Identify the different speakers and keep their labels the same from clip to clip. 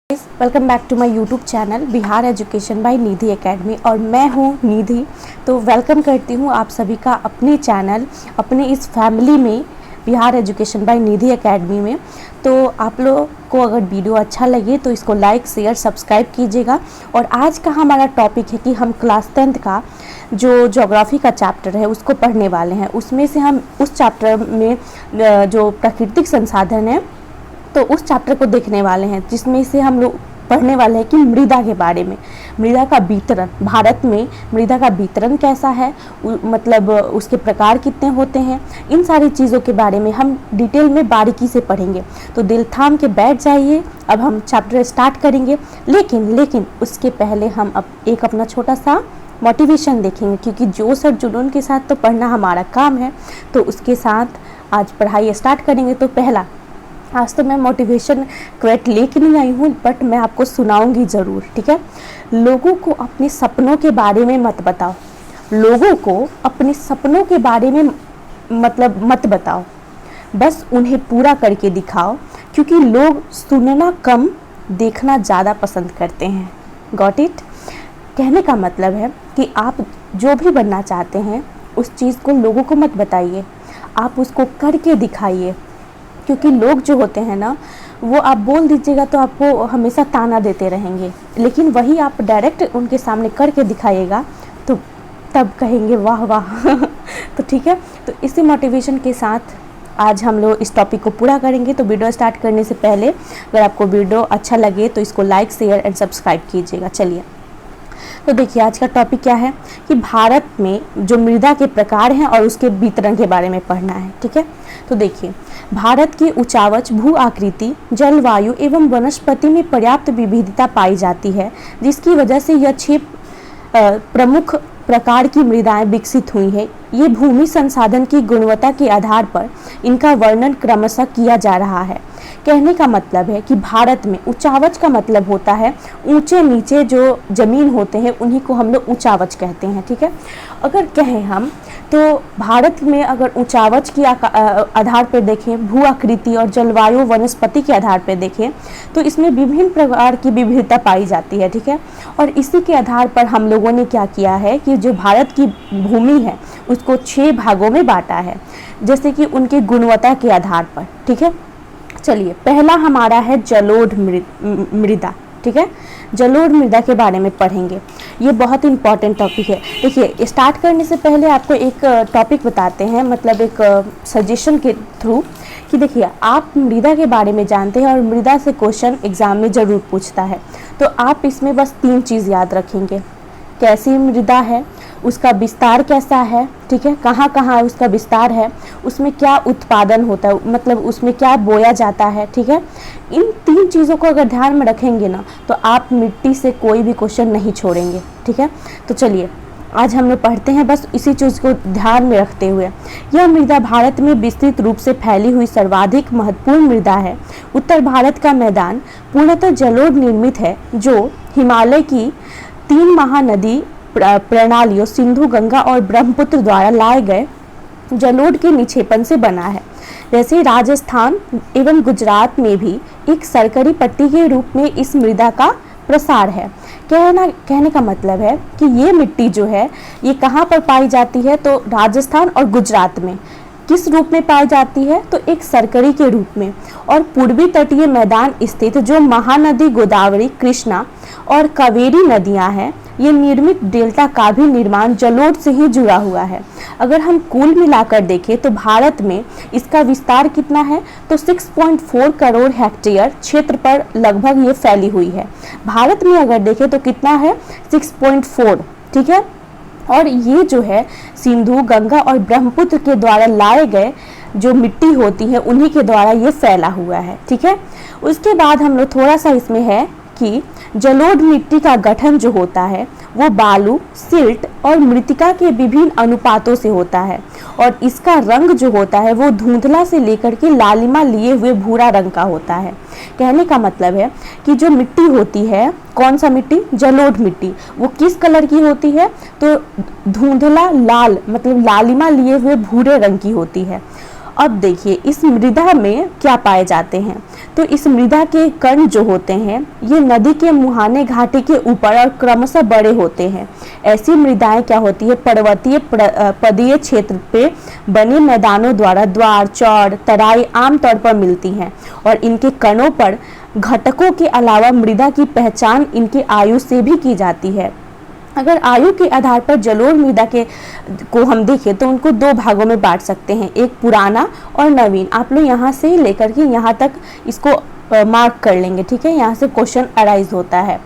Speaker 1: Welcome back to my YouTube channel Bihar education by Nidhi academy और मैं हूँ निधि। तो वेलकम करती हूँ आप सभी का अपने चैनल, अपने इस फैमिली में, Bihar education by Nidhi academy में। तो आप लोगों को अगर वीडियो अच्छा लगे तो इसको लाइक शेयर सब्सक्राइब कीजिएगा। और आज का हमारा टॉपिक है कि हम क्लास 10th का जो ज्योग्राफी का चैप्टर है उसको पढ़ने वाले हैं। उसमें से हम उस चैप्टर में जो प्राकृतिक संसाधन है तो उस चैप्टर को देखने वाले हैं, जिसमें से हम लोग पढ़ने वाले हैं कि मृदा के बारे में, मृदा का वितरण, भारत में मृदा का वितरण कैसा है, मतलब उसके प्रकार कितने होते हैं, इन सारी चीज़ों के बारे में हम डिटेल में बारीकी से पढ़ेंगे। तो दिल थाम के बैठ जाइए, अब हम चैप्टर स्टार्ट करेंगे। लेकिन उसके पहले हम अब एक अपना छोटा सा मोटिवेशन देखेंगे, क्योंकि जोश और जुनून के साथ तो पढ़ना हमारा काम है। तो उसके साथ आज पढ़ाई स्टार्ट करेंगे। तो पहला, आज तो मैं मोटिवेशन क्वेट लेके नहीं आई हूँ, बट मैं आपको सुनाऊंगी ज़रूर, ठीक है। लोगों को अपने सपनों के बारे में मत बताओ, लोगों को अपने सपनों के बारे में मत बताओ, बस उन्हें पूरा करके दिखाओ, क्योंकि लोग सुनना कम देखना ज़्यादा पसंद करते हैं। Got it? कहने का मतलब है कि आप जो भी बनना चाहते हैं उस चीज़ को लोगों को मत बताइए, आप उसको करके दिखाइए। क्योंकि लोग जो होते हैं ना, वो आप बोल दीजिएगा तो आपको हमेशा ताना देते रहेंगे, लेकिन वही आप डायरेक्ट उनके सामने करके दिखाइएगा तो तब कहेंगे वाह वाह। तो ठीक है, तो इसी मोटिवेशन के साथ आज हम लोग इस टॉपिक को पूरा करेंगे। तो वीडियो स्टार्ट करने से पहले अगर आपको वीडियो अच्छा लगे तो इसको लाइक शेयर एंड सब्सक्राइब कीजिएगा। चलिए, तो देखिए आज का टॉपिक क्या है कि भारत में जो मृदा के प्रकार हैं और उसके वितरण के बारे में पढ़ना है, ठीक है। तो देखिए, भारत की उचावच भू आकृति, जलवायु एवं वनस्पति में पर्याप्त विविधता पाई जाती है, जिसकी वजह से यह 6 प्रमुख प्रकार की मृदाएं विकसित हुई हैं। ये भूमि संसाधन की गुणवत्ता के आधार पर इनका वर्णन क्रमशः किया जा रहा है। कहने का मतलब है कि भारत में उचावच का मतलब होता है ऊंचे नीचे जो ज़मीन होते हैं उन्हीं को हम लोग उचावच कहते हैं, ठीक है। अगर कहें हम तो भारत में अगर उचावच की आधार पर देखें, भू आकृति और जलवायु वनस्पति के आधार पर देखें तो इसमें विभिन्न प्रकार की विविधता पाई जाती है, ठीक है। और इसी के आधार पर हम लोगों ने क्या किया है कि जो भारत की भूमि है उसको 6 भागों में बांटा है, जैसे कि उनकी गुणवत्ता के आधार पर, ठीक है। चलिए, पहला हमारा है जलोढ़ मृदा, ठीक है। जलोढ़ मृदा के बारे में पढ़ेंगे, ये बहुत इंपॉर्टेंट टॉपिक है। देखिए, स्टार्ट करने से पहले आपको एक टॉपिक बताते हैं, मतलब एक सजेशन के थ्रू कि देखिए, आप मृदा के बारे में जानते हैं और मृदा से क्वेश्चन एग्जाम में ज़रूर पूछता है, तो आप इसमें बस 3 चीज़ याद रखेंगे। कैसी मृदा है, उसका विस्तार कैसा है, ठीक है, कहाँ कहाँ उसका विस्तार है, उसमें क्या उत्पादन होता है, मतलब उसमें क्या बोया जाता है, ठीक है। इन 3 चीज़ों को अगर ध्यान में रखेंगे ना तो आप मिट्टी से कोई भी क्वेश्चन नहीं छोड़ेंगे, ठीक है। तो चलिए आज हम लोग पढ़ते हैं, बस इसी चीज़ को ध्यान में रखते हुए। यह मृदा भारत में विस्तृत रूप से फैली हुई सर्वाधिक महत्वपूर्ण मृदा है। उत्तर भारत का मैदान पूर्णतः जलोढ़ निर्मित है, जो हिमालय की 3 महानदी प्रणालियों सिंधु, गंगा और ब्रह्मपुत्र द्वारा लाए गए जलोढ़ के निक्षेपण से बना है। जैसे राजस्थान एवं गुजरात में भी एक सरकरी पट्टी के रूप में इस मृदा का प्रसार है। कहने का मतलब है कि ये मिट्टी जो है ये कहाँ पर पाई जाती है, तो राजस्थान और गुजरात में। किस रूप में पाई जाती है, तो एक सरकरी के रूप में। और पूर्वी तटीय मैदान स्थित जो महानदी गोदावरी, कृष्णा और कावेरी नदियां हैं, ये निर्मित डेल्टा का भी निर्माण जलोढ़ से ही जुड़ा हुआ है। अगर हम कुल मिलाकर देखें तो भारत में इसका विस्तार कितना है, तो 6.4 करोड़ हेक्टेयर क्षेत्र पर लगभग ये फैली हुई है। भारत में अगर देखें तो कितना है, 6.4, ठीक है। और ये जो है सिंधु, गंगा और ब्रह्मपुत्र के द्वारा लाए गए जो मिट्टी होती है उन्हीं के द्वारा ये फैला हुआ है, ठीक है। उसके बाद हम लोग थोड़ा सा इसमें है कि जलोढ़ मिट्टी का गठन जो होता है वो बालू, सिल्ट और मृत्तिका के विभिन्न अनुपातों से होता है। और इसका रंग जो होता है वो धुंधला से लेकर के लालिमा लिए हुए भूरा रंग का होता है। कहने का मतलब है कि जो मिट्टी होती है, कौन सा मिट्टी, जलोढ़ मिट्टी, वो किस कलर की होती है, तो धुंधला लाल, मतलब लालिमा लिए हुए भूरे रंग की होती है। अब देखिए इस मृदा में क्या पाए जाते हैं। तो इस मृदा के कण जो होते हैं ये नदी के मुहाने घाटी के ऊपर और क्रमशः बड़े होते हैं। ऐसी मृदाएं क्या होती है, पर्वतीय पदीय क्षेत्र पे बने मैदानों द्वारा द्वार, चौड़, तराई आमतौर पर मिलती हैं और इनके कणों पर घटकों के अलावा मृदा की पहचान इनकी आयु से भी की जाती है। अगर आयु के आधार पर जलोढ़ मृदा को हम देखें तो उनको दो भागों में बांट सकते हैं, एक पुराना और नवीन। आप लोग यहाँ से लेकर के यहाँ तक इसको मार्क कर लेंगे, ठीक है, यहाँ से क्वेश्चन अराइज होता है।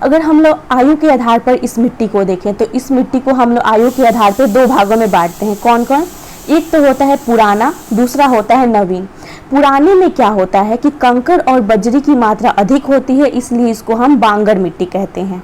Speaker 1: अगर हम लोग आयु के आधार पर इस मिट्टी को देखें तो इस मिट्टी को हम लोग आयु के आधार पर दो भागों में बांटते हैं। कौन कौन? एक तो होता है पुराना, दूसरा होता है नवीन। पुराने में क्या होता है कि कंकड़ और बजरी की मात्रा अधिक होती है, इसलिए इसको हम बांगर मिट्टी कहते हैं।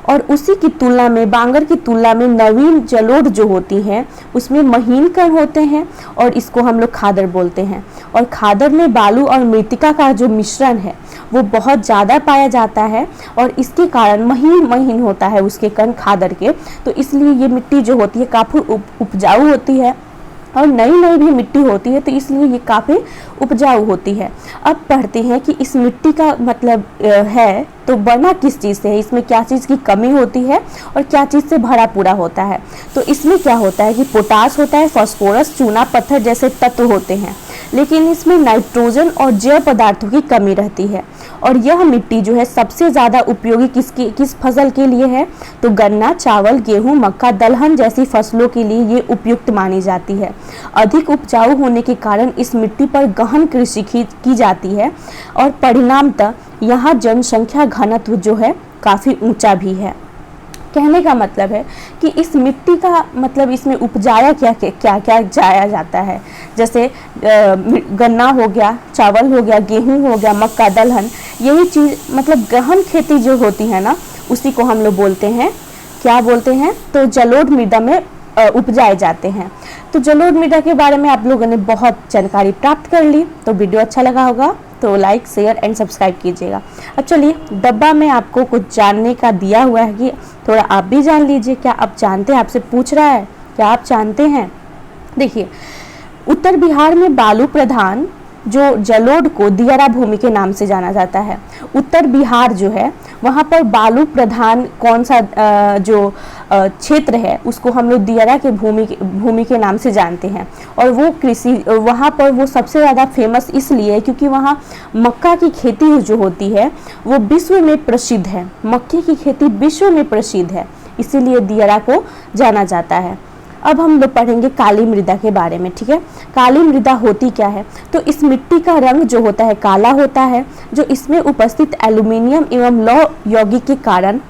Speaker 1: और उसी की तुलना में, बांगर की तुलना में नवीन जलोढ़ जो होती है उसमें महीन कण होते हैं और इसको हम लोग खादर बोलते हैं। और खादर में बालू और मृतिका का जो मिश्रण है वो बहुत ज़्यादा पाया जाता है और इसके कारण महीन महीन होता है उसके कण खादर के। तो इसलिए ये मिट्टी जो होती है काफ़ी उपजाऊ होती है और नई नई भी मिट्टी होती है, तो इसलिए ये काफ़ी उपजाऊ होती है। अब पढ़ते हैं कि इस मिट्टी का मतलब है तो बना किस चीज़ से है, इसमें क्या चीज़ की कमी होती है और क्या चीज़ से भरा पूरा होता है। तो इसमें क्या होता है कि पोटास होता है, फास्फोरस, चूना पत्थर जैसे तत्व होते हैं, लेकिन इसमें नाइट्रोजन और जैव पदार्थों की कमी रहती है। और यह मिट्टी जो है सबसे ज़्यादा उपयोगी किस फसल के लिए है, तो गन्ना, चावल, गेहूं, मक्का, दलहन जैसी फसलों के लिए ये उपयुक्त मानी जाती है। अधिक उपजाऊ होने के कारण इस मिट्टी पर गहन कृषि की जाती है और परिणामतः यहाँ जनसंख्या घनत्व जो है काफ़ी ऊंचा भी है। कहने का मतलब है कि इस मिट्टी का मतलब इसमें उपजाया क्या क्या क्या जाया जाता है, जैसे गन्ना हो गया, चावल हो गया, गेहूं हो गया, मक्का, दलहन, यही चीज़ मतलब गहन खेती जो होती है ना उसी को हम लोग बोलते हैं, क्या बोलते हैं, तो जलोढ़ मृदा में उपजाए जाते हैं। तो जलोढ़ मृदा के बारे में आप लोगों ने बहुत जानकारी प्राप्त कर ली। तो वीडियो अच्छा लगा होगा तो लाइक, शेयर एंड सब्सक्राइब कीजिएगा। अब चलिए, डब्बा में आपको कुछ जानने का दिया हुआ है कि थोड़ा आप भी जान लीजिए। क्या आप जानते हैं? आपसे पूछ रहा है, क्या आप जानते हैं? देखिए, उत्तर बिहार में बालू प्रधान जो जलोढ़ को दियारा भूमि के नाम से जाना जाता है। उत्तर बिहार जो है वहाँ पर बालू प्रधान कौन सा जो क्षेत्र है उसको हम लोग दियारा के भूमि के नाम से जानते हैं। और वो कृषि वहाँ पर वो सबसे ज़्यादा फेमस इसलिए है क्योंकि वहाँ मक्का की खेती जो होती है वो विश्व में प्रसिद्ध है। मक्के की खेती विश्व में प्रसिद्ध है, इसीलिए दियारा को जाना जाता है। अब हम लोग पढ़ेंगे काली मृदा के बारे में, ठीक है। काली मृदा होती क्या है, तो इस मिट्टी का रंग जो होता है काला होता है, जो इसमें उपस्थित एल्यूमिनियम एवं लौह यौगिक के कारण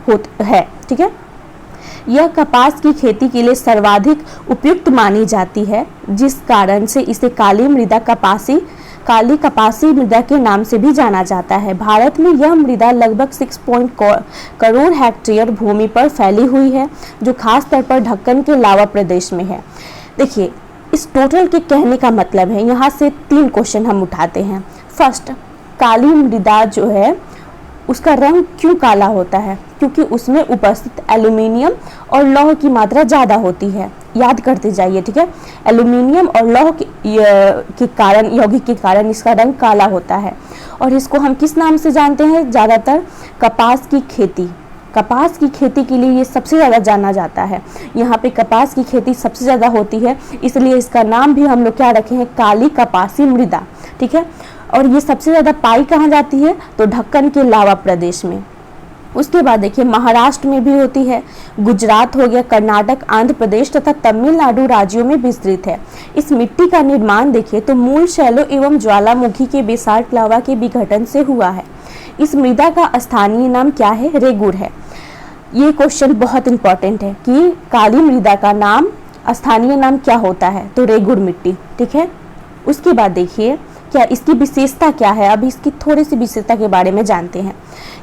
Speaker 1: है, ठीक है। यह कपास की खेती के लिए सर्वाधिक उपयुक्त मानी जाती है, जिस कारण से इसे काली कपासी मृदा के नाम से भी जाना जाता है। भारत में यह मृदा लगभग 6 करोड़ हेक्टेयर भूमि पर फैली हुई है, जो खास तौर पर ढक्कन के लावा प्रदेश में है। देखिए, इस टोटल के कहने का मतलब है, यहाँ से 3 क्वेश्चन हम उठाते हैं। फर्स्ट, काली मृदा जो है उसका रंग क्यों काला होता है, क्योंकि उसमें उपस्थित एल्यूमिनियम और लौह की मात्रा ज़्यादा होती है। याद करते जाइए, ठीक है। एल्यूमिनियम और लौह के कारण, यौगिक के कारण इसका रंग काला होता है। और इसको हम किस नाम से जानते हैं? ज़्यादातर कपास की खेती। कपास की खेती के लिए ये सबसे ज़्यादा जाना जाता है। यहाँ पे कपास की खेती सबसे ज़्यादा होती है, इसलिए इसका नाम भी हम लोग क्या रखे हैं? काली कपासी मृदा, ठीक है। और ये सबसे ज़्यादा पाई कहाँ जाती है? तो ढक्कन के लावा प्रदेश में। उसके बाद देखिए, महाराष्ट्र में भी होती है, गुजरात हो गया, कर्नाटक, आंध्र प्रदेश तथा तमिलनाडु राज्यों में विस्तृत है। इस मिट्टी का निर्माण देखिए तो मूल शैलों एवं ज्वालामुखी के बेसाल्ट लावा के विघटन से हुआ है। इस मृदा का स्थानीय नाम क्या है? रेगुर है। ये क्वेश्चन बहुत इंपॉर्टेंट है कि काली मृदा का नाम, स्थानीय नाम क्या होता है? तो रेगुर मिट्टी, ठीक है। उसके बाद देखिए क्या इसकी विशेषता क्या है। अब इसकी थोड़ी सी विशेषता के बारे में जानते हैं।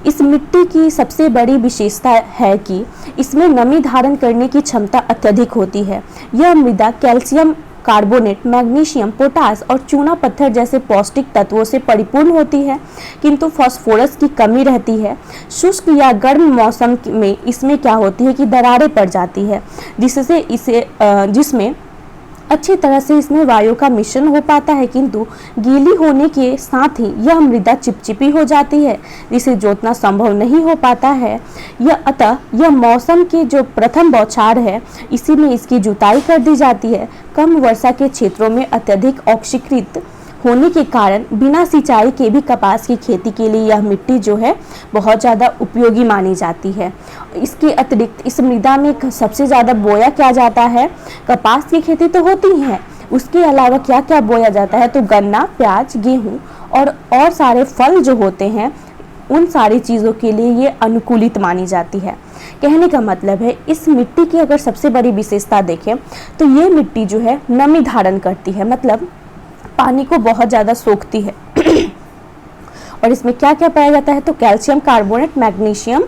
Speaker 1: इस मिट्टी की सबसे बड़ी विशेषता है कि इसमें नमी धारण करने की क्षमता अत्यधिक होती है। यह मृदा कैल्शियम कार्बोनेट, मैग्नीशियम, पोटास और चूना पत्थर जैसे पौष्टिक तत्वों से परिपूर्ण होती है, किंतु फास्फोरस की कमी रहती है। शुष्क या गर्म मौसम में इसमें क्या होती है कि दरारें पड़ जाती है, जिसमें अच्छी तरह से इसमें वायु का मिश्रण हो पाता है, किंतु गीली होने के साथ ही यह मृदा चिपचिपी हो जाती है, जिसे जोतना संभव नहीं हो पाता है। अतः यह मौसम के जो प्रथम बौछार है, इसी में इसकी जुताई कर दी जाती है। कम वर्षा के क्षेत्रों में अत्यधिक ऑक्सीकृत होने के कारण बिना सिंचाई के भी कपास की खेती के लिए यह मिट्टी जो है बहुत ज़्यादा उपयोगी मानी जाती है। इसके अतिरिक्त इस मृदा में सबसे ज़्यादा बोया क्या जाता है, कपास की खेती तो होती है, उसके अलावा क्या क्या बोया जाता है, तो गन्ना, प्याज, गेहूँ और सारे फल जो होते हैं, उन सारी चीज़ों के लिए ये अनुकूलित मानी जाती है। कहने का मतलब है, इस मिट्टी की अगर सबसे बड़ी विशेषता देखें तो ये मिट्टी जो है नमी धारण करती है, मतलब पानी को बहुत ज़्यादा सोखती है। और इसमें क्या क्या पाया जाता है, तो कैल्शियम कार्बोनेट, मैग्नीशियम,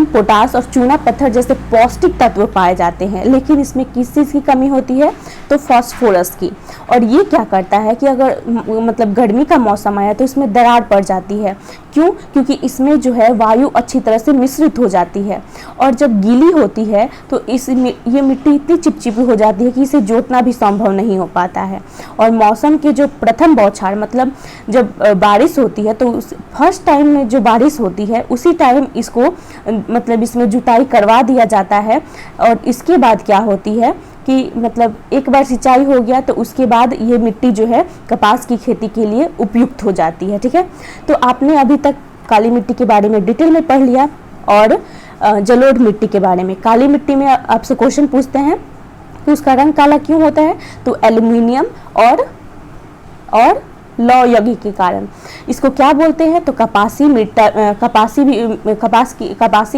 Speaker 1: पोटास और चूना पत्थर जैसे पौष्टिक तत्व पाए जाते हैं। लेकिन इसमें किस चीज़ की कमी होती है, तो फास्फोरस की। और ये क्या करता है कि अगर मतलब गर्मी का मौसम आया तो इसमें दरार पड़ जाती है। क्यों? क्योंकि इसमें जो है वायु अच्छी तरह से मिश्रित हो जाती है, और जब गीली होती है तो ये मिट्टी इतनी चिपचिपी हो जाती है कि इसे जोतना भी संभव नहीं हो पाता है। और मौसम के जो प्रथम बौछार, मतलब जब बारिश होती है, तो फर्स्ट टाइम में जो बारिश होती है उसी टाइम इसको मतलब इसमें जुताई करवा दिया जाता है। और इसके बाद क्या होती है कि मतलब एक बार सिंचाई हो गया तो उसके बाद ये मिट्टी जो है कपास की खेती के लिए उपयुक्त हो जाती है। ठीक है, तो आपने अभी तक काली मिट्टी के बारे में डिटेल में पढ़ लिया, और जलोढ़ मिट्टी के बारे में। काली मिट्टी में आपसे क्वेश्चन पूछते हैं कि उसका रंग काला क्यों होता है, तो एल्यूमिनियम और लौह यौगिक के कारण। इसको क्या बोलते हैं, तो कपासी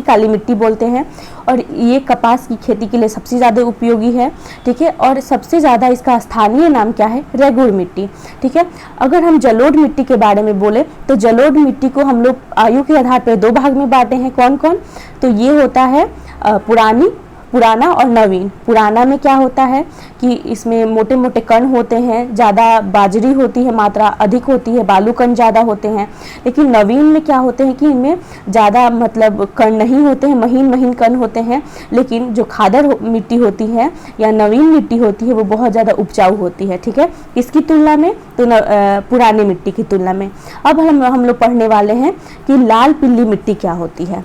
Speaker 1: काली मिट्टी बोलते हैं। और ये कपास की खेती के लिए सबसे ज़्यादा उपयोगी है। ठीक है, और सबसे ज़्यादा इसका स्थानीय नाम क्या है, रेगुड़ मिट्टी। ठीक है, अगर हम जलोढ़ मिट्टी के बारे में बोले तो जलोढ़ मिट्टी को हम लोग आयु के आधार पर 2 भाग में बांटे हैं। कौन कौन, तो ये होता है पुराना और नवीन। पुराना में क्या होता है कि इसमें मोटे मोटे कण होते हैं, ज़्यादा बाजरी होती है, मात्रा अधिक होती है, बालू कण ज़्यादा होते हैं। लेकिन नवीन में क्या होते हैं कि इनमें ज़्यादा मतलब कण नहीं होते हैं, महीन महीन कण होते हैं। लेकिन जो खादर मिट्टी होती है या नवीन मिट्टी होती है वो बहुत ज़्यादा उपजाऊ होती है। ठीक है, इसकी तुलना में तो पुरानी मिट्टी की तुलना में। अब हम लोग पढ़ने वाले हैं कि लाल पीली मिट्टी क्या होती है।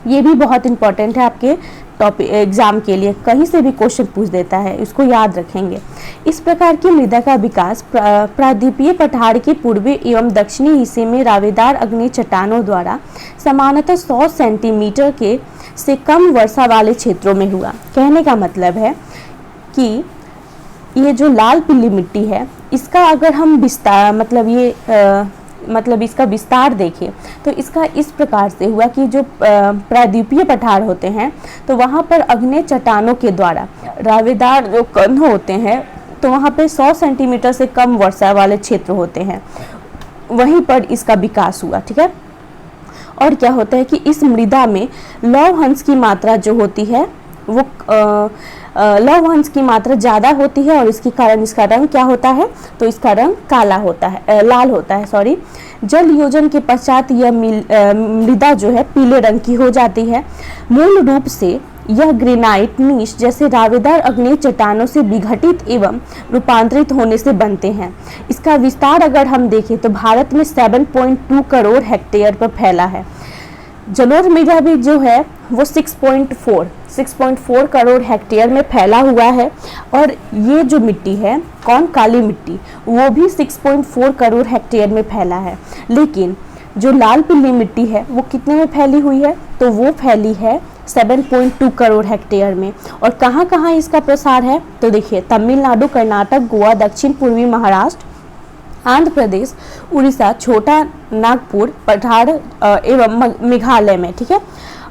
Speaker 1: ये भी बहुत इंपॉर्टेंट है आपके टॉपिक एग्जाम के लिए, कहीं से भी क्वेश्चन पूछ देता है, इसको याद रखेंगे। इस प्रकार की मृदा का विकास प्रायद्वीपीय पठार के पूर्वी एवं दक्षिणी हिस्से में रावेदार अग्नि चट्टानों द्वारा सामान्यतः 100 सेंटीमीटर के से कम वर्षा वाले क्षेत्रों में हुआ। कहने का मतलब है कि ये जो लाल पीली मिट्टी है, इसका अगर हम विस्तार मतलब इसका विस्तार देखें तो इसका इस प्रकार से हुआ कि जो प्रायद्वीपीय पठार होते हैं तो वहाँ पर अग्नि चट्टानों के द्वारा रावेदार जो कण होते हैं, तो वहाँ पे 100 सेंटीमीटर से कम वर्षा वाले क्षेत्र होते हैं, वहीं पर इसका विकास हुआ। ठीक है, और क्या होता है कि इस मृदा में लौह अंश की मात्रा जो होती है वो लौह अंश की मात्रा ज़्यादा होती है, और इसके कारण इसका रंग क्या होता है, तो इसका रंग काला होता है, लाल होता है सॉरी। जल योजन के पश्चात यह मृदा जो है पीले रंग की हो जाती है। मूल रूप से यह ग्रेनाइट नीश जैसे रावेदार अग्नि चट्टानों से विघटित एवं रूपांतरित होने से बनते हैं। इसका विस्तार अगर हम देखें तो भारत में 7.2 करोड़ हेक्टेयर पर फैला है। जलोढ़ मृदा भी जो है वो 6.4 करोड़ हेक्टेयर में फैला हुआ है। और ये जो मिट्टी है, कौन, काली मिट्टी, वो भी 6.4 करोड़ हेक्टेयर में फैला है। लेकिन जो लाल पीली मिट्टी है वो कितने में फैली हुई है, तो वो फैली है 7.2 करोड़ हेक्टेयर में। और कहाँ कहाँ इसका प्रसार है, तो देखिए तमिलनाडु, कर्नाटक, गोवा, दक्षिण पूर्वी महाराष्ट्र, आंध्र प्रदेश, उड़ीसा, छोटा नागपुर, पठार एवं मेघालय में। ठीक है,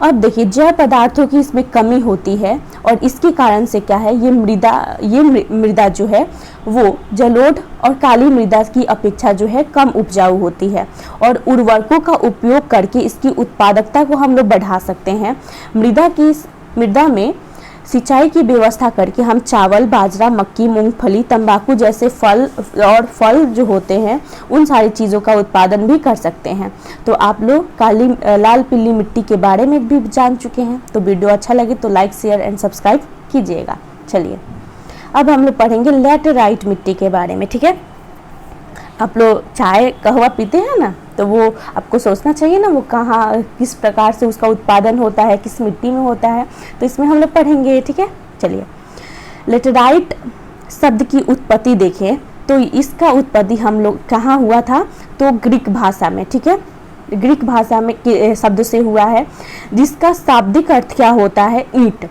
Speaker 1: अब देखिए जैव पदार्थों की इसमें कमी होती है, और इसके कारण से क्या है, ये मृदा जो है वो जलोढ़ और काली मृदा की अपेक्षा जो है कम उपजाऊ होती है। और उर्वरकों का उपयोग करके इसकी उत्पादकता को हम लोग बढ़ा सकते हैं। मृदा में सिंचाई की व्यवस्था करके हम चावल, बाजरा, मक्की, मूंगफली, तंबाकू जैसे फल जो होते हैं उन सारी चीज़ों का उत्पादन भी कर सकते हैं। तो आप लोग लाल पीली मिट्टी के बारे में भी जान चुके हैं। तो वीडियो अच्छा लगे तो लाइक, शेयर एंड सब्सक्राइब कीजिएगा। चलिए अब हम लोग पढ़ेंगे लैटेराइट मिट्टी के बारे में, ठीक है। आप लोग चाय कहवा पीते हैं ना, तो वो आपको सोचना चाहिए ना वो कहाँ किस प्रकार से उसका उत्पादन होता है, किस मिट्टी में होता है, तो इसमें हम लोग पढ़ेंगे, ठीक है। चलिए, लेटेराइट शब्द की उत्पत्ति देखें तो इसका उत्पत्ति हम लोग कहाँ हुआ था, तो ग्रीक भाषा में, ठीक है। ग्रीक भाषा में शब्द से हुआ है, जिसका शाब्दिक अर्थ क्या होता है, ईंट।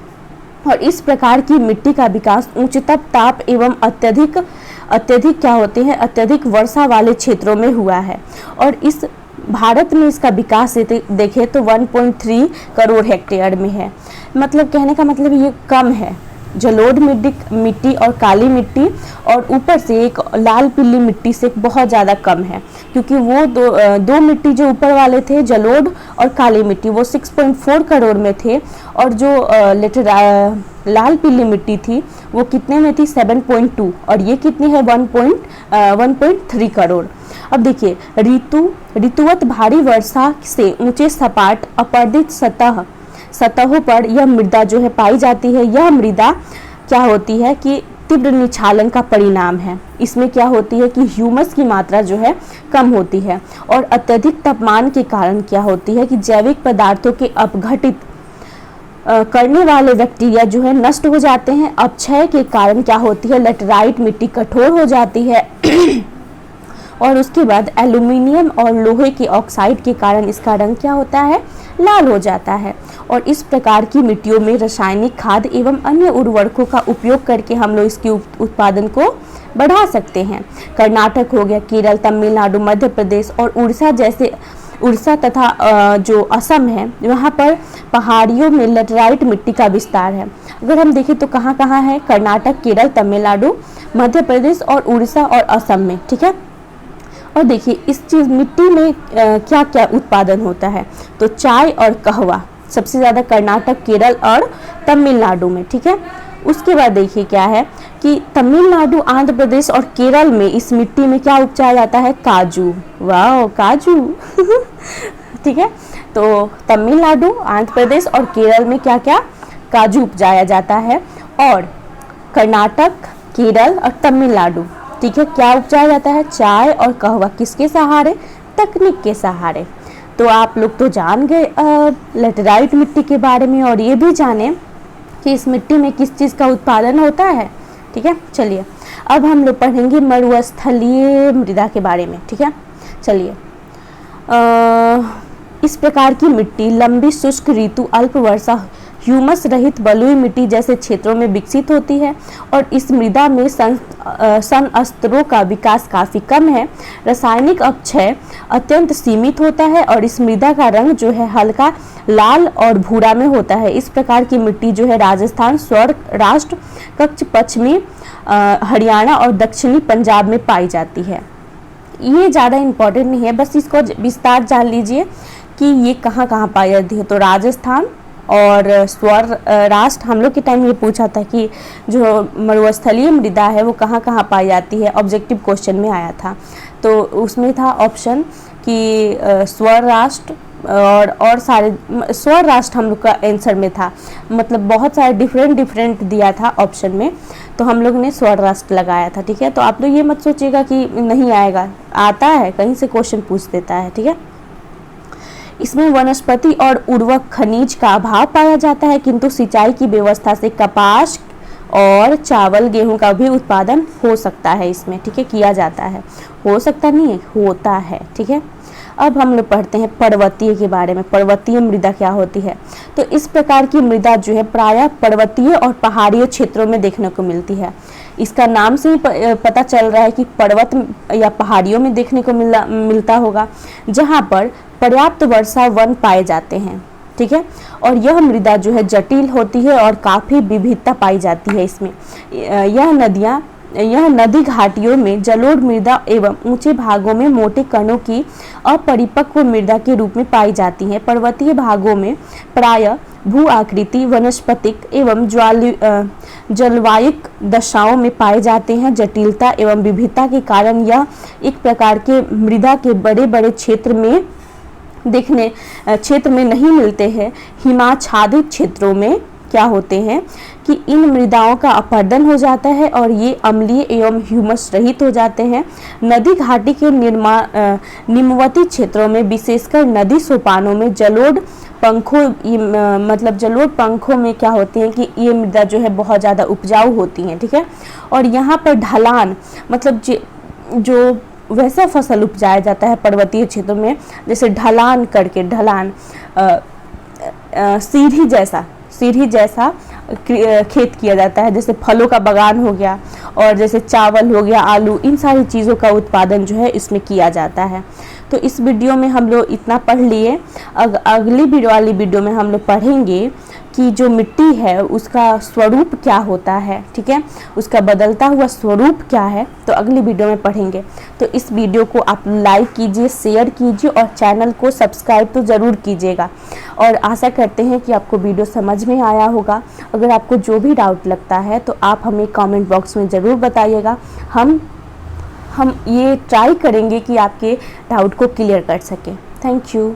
Speaker 1: और इस प्रकार की मिट्टी का विकास उच्चतम ताप एवं अत्यधिक क्या होते हैं, अत्यधिक वर्षा वाले क्षेत्रों में हुआ है। और इस भारत में इसका विकास देखें तो 1.3 करोड़ हेक्टेयर में है। मतलब कहने का मतलब ये कम है, जलोढ़ मिट्टी और काली मिट्टी और ऊपर से एक लाल पीली मिट्टी से बहुत ज़्यादा कम है, क्योंकि वो दो मिट्टी जो ऊपर वाले थे, जलोढ़ और काली मिट्टी, वो 6.4 करोड़ में थे, और जो लाल पीली मिट्टी थी वो कितने में थी, 7.2, और ये कितनी है, 1.3 करोड़। अब देखिए, ऋतुवत भारी वर्षा से ऊंचे सपाट अपर्दित सतहों पर यह मृदा जो है पाई जाती है। यह मृदा क्या होती है कि तीव्र निछालन का परिणाम है। इसमें क्या होती है कि ह्यूमस की मात्रा जो है कम होती है, और अत्यधिक तापमान के कारण क्या होती है कि जैविक पदार्थों के अपघटित करने वाले बैक्टीरिया जो है नष्ट हो जाते हैं। अपक्षय के कारण क्या होती है, लेटेराइट मिट्टी कठोर हो जाती है और उसके बाद एल्यूमिनियम और लोहे के ऑक्साइड के कारण इसका रंग क्या होता है, लाल हो जाता है। और इस प्रकार की मिट्टियों में रासायनिक खाद एवं अन्य उर्वरकों का उपयोग करके हम लोग इसके उत्पादन को बढ़ा सकते हैं। कर्नाटक हो गया, केरल, तमिलनाडु, मध्य प्रदेश और उड़ीसा तथा जो असम है, वहाँ पर पहाड़ियों में लेटेराइट मिट्टी का विस्तार है। अगर हम देखें तो कहाँ कहाँ है, कर्नाटक, केरल, तमिलनाडु, मध्य प्रदेश और उड़ीसा और असम में, ठीक है। और देखिए इस चीज़ मिट्टी में क्या क्या उत्पादन होता है, तो चाय और कहवा सबसे ज़्यादा कर्नाटक, केरल और तमिलनाडु में, ठीक है। उसके बाद देखिए क्या है कि तमिलनाडु, आंध्र प्रदेश और केरल में इस मिट्टी में क्या उपजाया जाता है, काजू। वाह, काजू ठीक है। तो तमिलनाडु, आंध्र प्रदेश और केरल में क्या क्या, काजू उपजाया जाता है। और कर्नाटक, केरल और तमिलनाडु, ठीक है, क्या उपजाया जाता है, चाय और कहवा। किसके सहारे, तकनीक के सहारे। तो आप लोग तो जान गए लेटेराइट मिट्टी के बारे में, और ये भी जाने कि इस मिट्टी में किस चीज़ का उत्पादन होता है, ठीक है। चलिए, अब हम लोग पढ़ेंगे मरुस्थलीय मृदा के बारे में, ठीक है। चलिए, इस प्रकार की मिट्टी लंबी शुष्क ऋतु, अल्प वर्षा, ह्यूमस रहित बलुई मिट्टी जैसे क्षेत्रों में विकसित होती है। और इस मृदा में सन का विकास काफ़ी कम है। रासायनिक अपक्षय अत्यंत सीमित होता है और इस मृदा का रंग जो है हल्का लाल और भूरा में होता है। इस प्रकार की मिट्टी जो है राजस्थान, सौराष्ट्र, कच्छ, पश्चिमी हरियाणा और दक्षिणी पंजाब में पाई जाती है। ये ज़्यादा इम्पोर्टेंट नहीं है, बस इसको विस्तार जान लीजिए कि ये कहाँ कहाँ पाई जाती है। तो राजस्थान और सौराष्ट्र, हम लोग के टाइम ये पूछा था कि जो मरुस्थलीय मृदा है वो कहाँ कहाँ पाई जाती है, ऑब्जेक्टिव क्वेश्चन में आया था। तो उसमें था ऑप्शन कि सौराष्ट्र और सारे, सौराष्ट्र हम लोग का आंसर में था, मतलब बहुत सारे डिफरेंट दिया था ऑप्शन में, तो हम लोग ने सौराष्ट्र लगाया था, ठीक है। तो आप लोग ये मत सोचिएगा कि नहीं आएगा, आता है, कहीं से क्वेश्चन पूछ देता है, ठीक है। इसमें वनस्पति और उर्वरक खनिज का अभाव पाया जाता है, किंतु सिंचाई की व्यवस्था से कपास और चावल, गेहूं का भी उत्पादन हो सकता है इसमें, ठीक है, किया जाता है। हो सकता नहीं है, होता है, ठीक है। अब हम लोग पढ़ते हैं पर्वतीय के बारे में। पर्वतीय मृदा क्या होती है, तो इस प्रकार की मृदा जो है प्रायः पर्वतीय और पहाड़ियों क्षेत्रों में देखने को मिलती है। इसका नाम से ही पता चल रहा है कि पर्वत या पहाड़ियों में देखने को मिलता होगा, जहाँ पर पर्याप्त वर्षा वन पाए जाते हैं, ठीक है। और यह मृदा जो है जटिल होती है और काफ़ी विविधता पाई जाती है इसमें। यह नदी घाटियों में जलोढ़ मृदा एवं ऊंचे भागों में मोटे कणों की अपरिपक्व मृदा के रूप में पाई जाती है। पर्वतीय भागों में प्रायः भू आकृति, वनस्पतिक एवं जलवायिक दशाओं में पाए जाते हैं। जटिलता एवं विविधता के कारण यह एक प्रकार के मृदा के बड़े बड़े क्षेत्र में नहीं मिलते हैं। हिमाच्छादित क्षेत्रों में क्या होते हैं कि इन मृदाओं का अपरदन हो जाता है और ये अम्लीय एवं ह्यूमस रहित हो जाते हैं। नदी घाटी के निम्नवर्ती क्षेत्रों में विशेषकर नदी सोपानों में जलोढ़ पंखों मतलब जलोढ़ पंखों में क्या होते हैं कि ये मृदा जो है बहुत ज़्यादा उपजाऊ होती हैं, ठीक है। और यहाँ पर ढलान मतलब जो वैसा फसल उपजाया जाता है पर्वतीय क्षेत्रों में, जैसे ढलान करके ढलान सीढ़ी जैसा खेत किया जाता है, जैसे फलों का बागान हो गया और जैसे चावल हो गया, आलू, इन सारी चीज़ों का उत्पादन जो है इसमें किया जाता है। तो इस वीडियो में हम लोग इतना पढ़ लिए। अगली वाली वीडियो में हम लोग पढ़ेंगे कि जो मिट्टी है उसका स्वरूप क्या होता है, ठीक है, उसका बदलता हुआ स्वरूप क्या है, तो अगली वीडियो में पढ़ेंगे। तो इस वीडियो को आप लाइक कीजिए, शेयर कीजिए और चैनल को सब्सक्राइब तो ज़रूर कीजिएगा। और आशा करते हैं कि आपको वीडियो समझ में आया होगा। अगर आपको जो भी डाउट लगता है तो आप हमें कमेंट बॉक्स में ज़रूर बताइएगा। हम ये ट्राई करेंगे कि आपके डाउट को क्लियर कर सकें। Thank you.